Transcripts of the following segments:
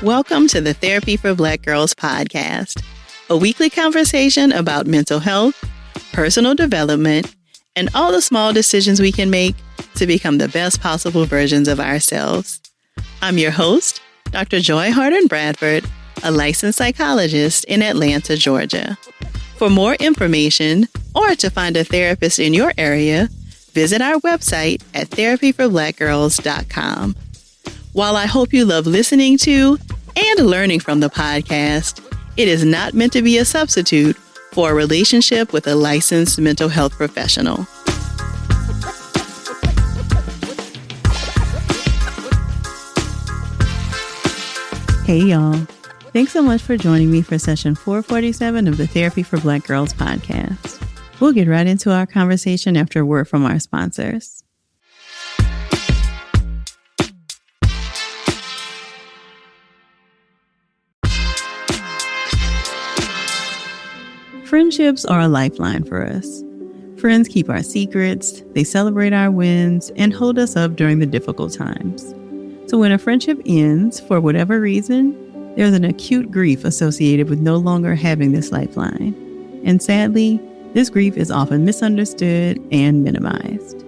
Welcome to the Therapy for Black Girls podcast, a weekly conversation about mental health, personal development, and all the small decisions we can make to become the best possible versions of ourselves. I'm your host, Dr. Joy Harden Bradford, a licensed psychologist in Atlanta, Georgia. For more information or to find a therapist in your area, visit our website at therapyforblackgirls.com. While I hope you love listening to and learning from the podcast, it is not meant to be a substitute for a relationship with a licensed mental health professional. Hey y'all, thanks so much for joining me for session 447 of the Therapy for Black Girls podcast. We'll get right into our conversation after a word from our sponsors. Friendships are a lifeline for us. Friends keep our secrets, they celebrate our wins, and hold us up during the difficult times. So when a friendship ends, for whatever reason, there's an acute grief associated with no longer having this lifeline. And sadly, this grief is often misunderstood and minimized.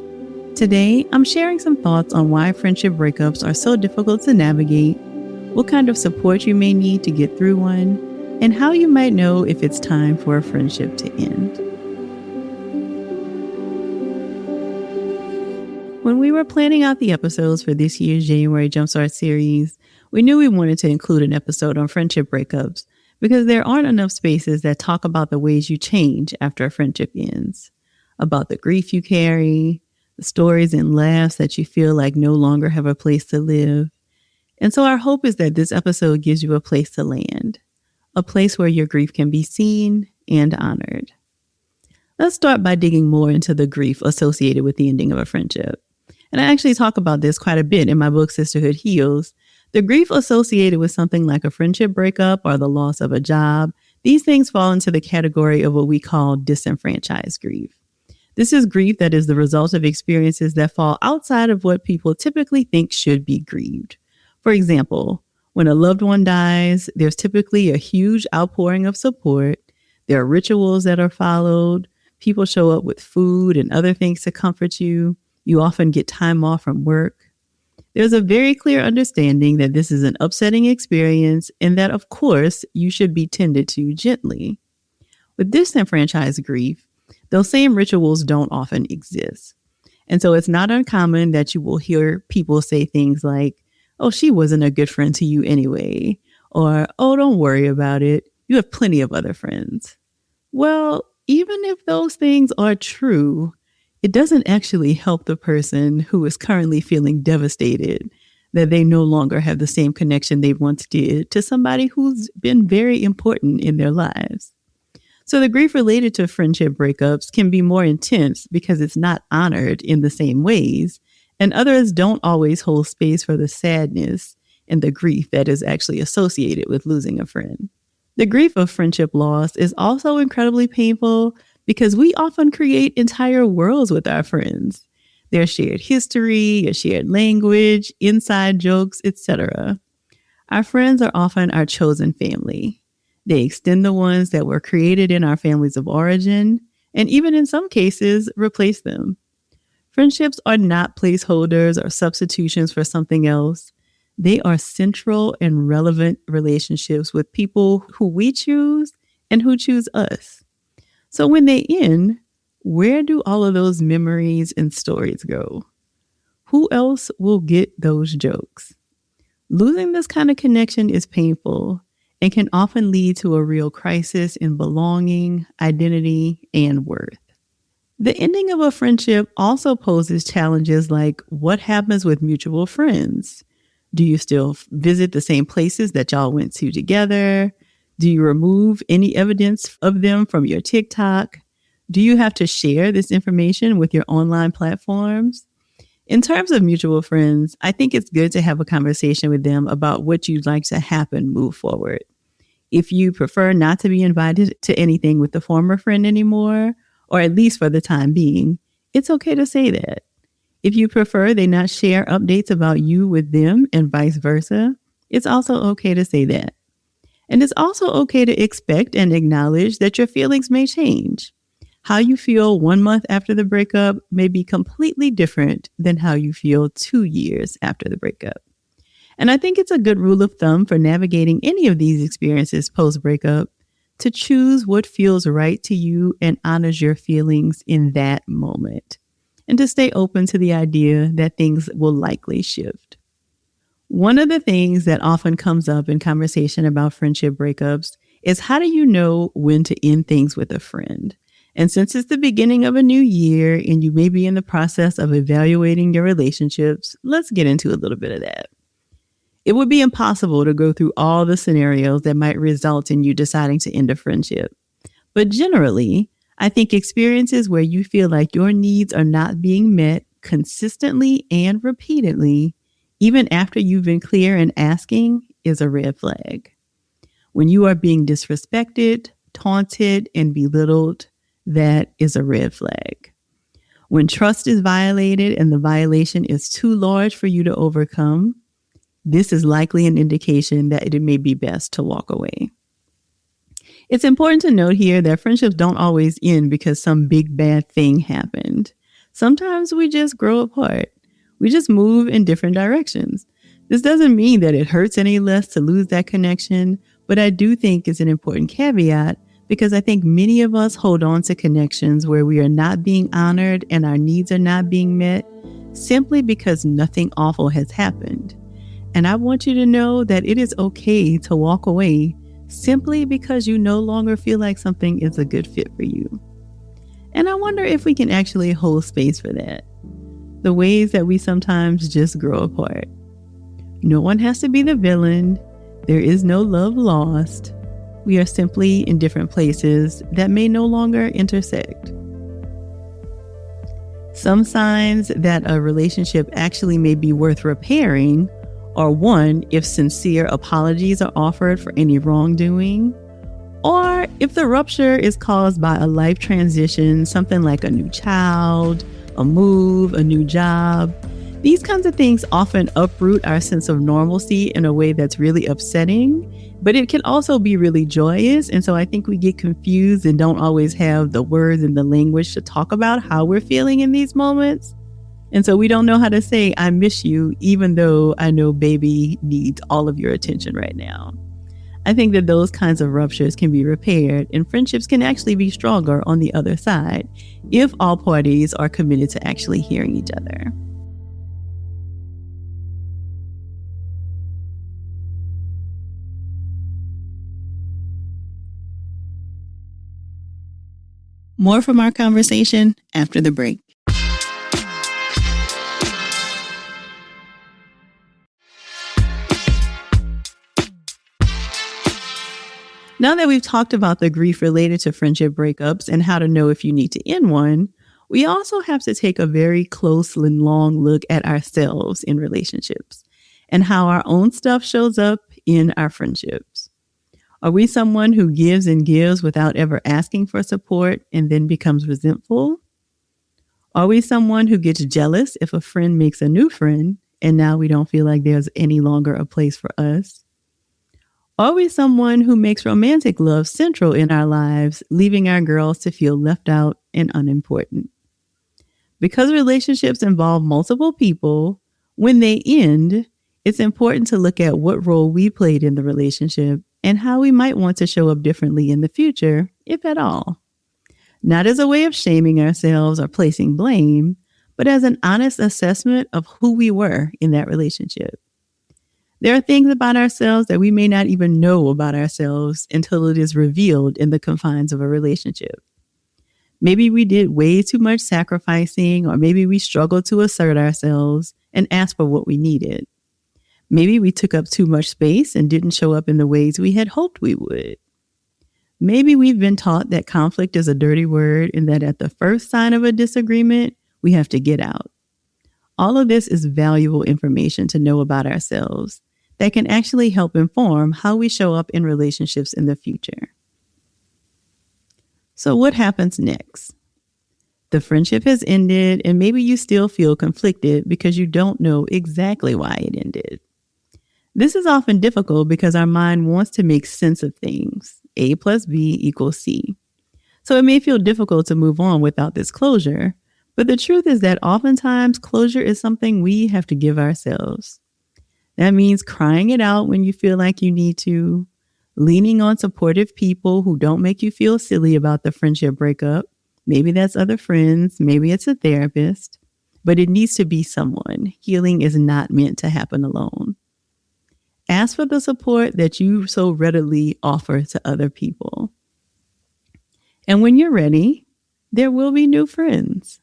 Today, I'm sharing some thoughts on why friendship breakups are so difficult to navigate, what kind of support you may need to get through one, and how you might know if it's time for a friendship to end. When we were planning out the episodes for this year's January Jumpstart series, we knew we wanted to include an episode on friendship breakups because there aren't enough spaces that talk about the ways you change after a friendship ends, about the grief you carry, the stories and laughs that you feel like no longer have a place to live. And so our hope is that this episode gives you a place to land, a place where your grief can be seen and honored. Let's start by digging more into the grief associated with the ending of a friendship. And I actually talk about this quite a bit in my book, Sisterhood Heals. The grief associated with something like a friendship breakup or the loss of a job, these things fall into the category of what we call disenfranchised grief. This is grief that is the result of experiences that fall outside of what people typically think should be grieved. For example, when a loved one dies, there's typically a huge outpouring of support. There are rituals that are followed. People show up with food and other things to comfort you. You often get time off from work. There's a very clear understanding that this is an upsetting experience and that, of course, you should be tended to gently. With disenfranchised grief, those same rituals don't often exist. And so it's not uncommon that you will hear people say things like, "Oh, she wasn't a good friend to you anyway," or, "Oh, don't worry about it. You have plenty of other friends." Well, even if those things are true, it doesn't actually help the person who is currently feeling devastated that they no longer have the same connection they once did to somebody who's been very important in their lives. So the grief related to friendship breakups can be more intense because it's not honored in the same ways, and others don't always hold space for the sadness and the grief that is actually associated with losing a friend. The grief of friendship loss is also incredibly painful because we often create entire worlds with our friends. Their shared history, a shared language, inside jokes, etc. Our friends are often our chosen family. They extend the ones that were created in our families of origin, and even in some cases, replace them. Friendships are not placeholders or substitutions for something else. They are central and relevant relationships with people who we choose and who choose us. So when they end, where do all of those memories and stories go? Who else will get those jokes? Losing this kind of connection is painful and can often lead to a real crisis in belonging, identity, and worth. The ending of a friendship also poses challenges like what happens with mutual friends? Do you still visit the same places that y'all went to together? Do you remove any evidence of them from your TikTok? Do you have to share this information with your online platforms? In terms of mutual friends, I think it's good to have a conversation with them about what you'd like to happen move forward. If you prefer not to be invited to anything with the former friend anymore, or at least for the time being, it's okay to say that. If you prefer they not share updates about you with them and vice versa, It's also okay to say that. And it's also okay to expect and acknowledge that your feelings may change. How you feel 1 month after the breakup may be completely different than how you feel 2 years after the breakup. And I think it's a good rule of thumb for navigating any of these experiences post breakup to choose what feels right to you and honors your feelings in that moment, and to stay open to the idea that things will likely shift. One of the things that often comes up in conversation about friendship breakups is, how do you know when to end things with a friend? And since it's the beginning of a new year and you may be in the process of evaluating your relationships, let's get into a little bit of that. It would be impossible to go through all the scenarios that might result in you deciding to end a friendship. But generally, I think experiences where you feel like your needs are not being met consistently and repeatedly, even after you've been clear and asking, is a red flag. When you are being disrespected, taunted, and belittled, that is a red flag. When trust is violated and the violation is too large for you to overcome, this is likely an indication that it may be best to walk away. It's important to note here that friendships don't always end because some big bad thing happened. Sometimes we just grow apart. We just move in different directions. This doesn't mean that it hurts any less to lose that connection, but I do think it's an important caveat, because I think many of us hold on to connections where we are not being honored and our needs are not being met simply because nothing awful has happened. And I want you to know that it is okay to walk away simply because you no longer feel like something is a good fit for you. And I wonder if we can actually hold space for that. The ways that we sometimes just grow apart. No one has to be the villain. There is no love lost. We are simply in different places that may no longer intersect. Some signs that a relationship actually may be worth repairing are: one, if sincere apologies are offered for any wrongdoing, or if the rupture is caused by a life transition, something like a new child, a move, a new job. These kinds of things often uproot our sense of normalcy in a way that's really upsetting, but it can also be really joyous. And so I think we get confused and don't always have the words and the language to talk about how we're feeling in these moments. And so we don't know how to say, I miss you, even though I know baby needs all of your attention right now. I think that those kinds of ruptures can be repaired, and friendships can actually be stronger on the other side if all parties are committed to actually hearing each other. More from our conversation after the break. Now that we've talked about the grief related to friendship breakups and how to know if you need to end one, we also have to take a very close and long look at ourselves in relationships and how our own stuff shows up in our friendships. Are we someone who gives and gives without ever asking for support and then becomes resentful? Are we someone who gets jealous if a friend makes a new friend and now we don't feel like there's any longer a place for us? Are we someone who makes romantic love central in our lives, leaving our girls to feel left out and unimportant? Because relationships involve multiple people, when they end, it's important to look at what role we played in the relationship and how we might want to show up differently in the future, if at all. Not as a way of shaming ourselves or placing blame, but as an honest assessment of who we were in that relationship. There are things about ourselves that we may not even know about ourselves until it is revealed in the confines of a relationship. Maybe we did way too much sacrificing, or maybe we struggled to assert ourselves and ask for what we needed. Maybe we took up too much space and didn't show up in the ways we had hoped we would. Maybe we've been taught that conflict is a dirty word and that at the first sign of a disagreement, we have to get out. All of this is valuable information to know about ourselves that can actually help inform how we show up in relationships in the future. So what happens next? The friendship has ended, and maybe you still feel conflicted because you don't know exactly why it ended. This is often difficult because our mind wants to make sense of things. A plus B equals C. So it may feel difficult to move on without this closure, but the truth is that oftentimes closure is something we have to give ourselves. That means crying it out when you feel like you need to, leaning on supportive people who don't make you feel silly about the friendship breakup. Maybe that's other friends, maybe it's a therapist, but it needs to be someone. Healing is not meant to happen alone. Ask for the support that you so readily offer to other people. And when you're ready, there will be new friends.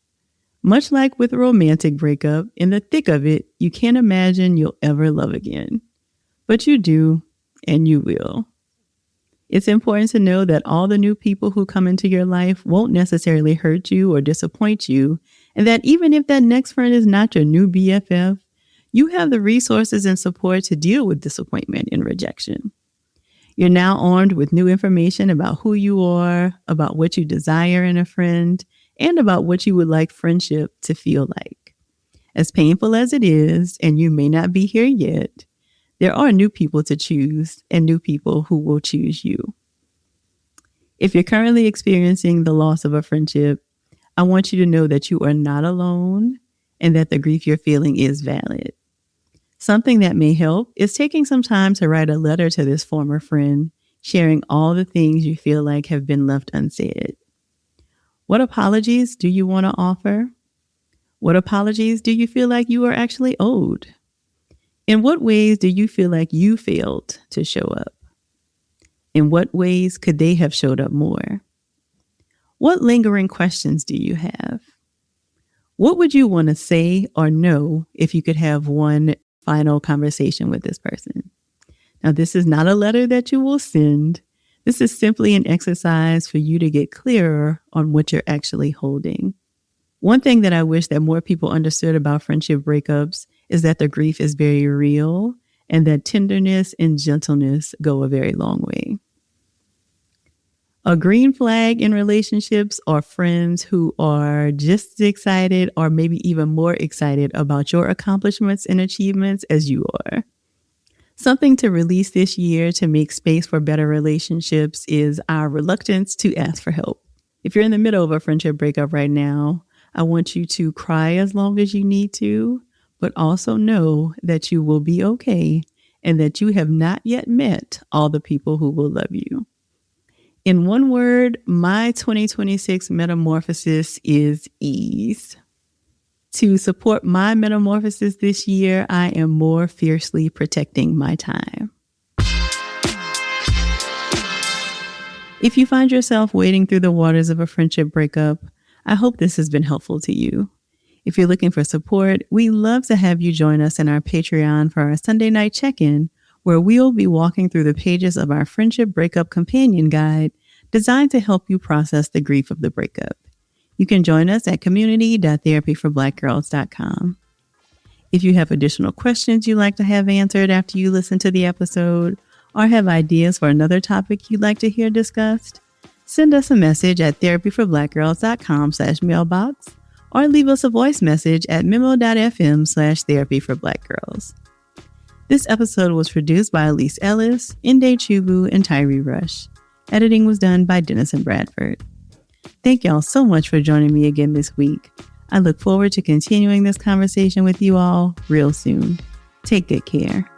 Much like with a romantic breakup, in the thick of it, you can't imagine you'll ever love again. But you do, and you will. It's important to know that all the new people who come into your life won't necessarily hurt you or disappoint you, and that even if that next friend is not your new BFF, you have the resources and support to deal with disappointment and rejection. You're now armed with new information about who you are, about what you desire in a friend, and about what you would like friendship to feel like. As painful as it is, and you may not be here yet, there are new people to choose and new people who will choose you. If you're currently experiencing the loss of a friendship, I want you to know that you are not alone and that the grief you're feeling is valid. Something that may help is taking some time to write a letter to this former friend, sharing all the things you feel like have been left unsaid. What apologies do you want to offer? What apologies do you feel like you are actually owed? In what ways do you feel like you failed to show up? In what ways could they have showed up more? What lingering questions do you have? What would you want to say or know if you could have one final conversation with this person? Now, this is not a letter that you will send. This is simply an exercise for you to get clearer on what you're actually holding. One thing that I wish that more people understood about friendship breakups is that the grief is very real and that tenderness and gentleness go a very long way. A green flag in relationships are friends who are just as excited or maybe even more excited about your accomplishments and achievements as you are. Something to release this year to make space for better relationships is our reluctance to ask for help. If you're in the middle of a friendship breakup right now, I want you to cry as long as you need to, but also know that you will be okay and that you have not yet met all the people who will love you. In one word, my 2026 metamorphosis is ease. To support my metamorphosis this year, I am more fiercely protecting my time. If you find yourself wading through the waters of a friendship breakup, I hope this has been helpful to you. If you're looking for support, we'd love to have you join us in our Patreon for our Sunday night check-in, where we'll be walking through the pages of our Friendship Breakup Companion Guide designed to help you process the grief of the breakup. You can join us at community.therapyforblackgirls.com. If you have additional questions you'd like to have answered after you listen to the episode, or have ideas for another topic you'd like to hear discussed, send us a message at therapyforblackgirls.com/mailbox, or leave us a voice message at memo.fm/therapyforblackgirls. This episode was produced by Elise Ellis, Inde Chubu, and Tyree Rush. Editing was done by Dennis and Bradford. Thank y'all so much for joining me again this week. I look forward to continuing this conversation with you all real soon. Take good care.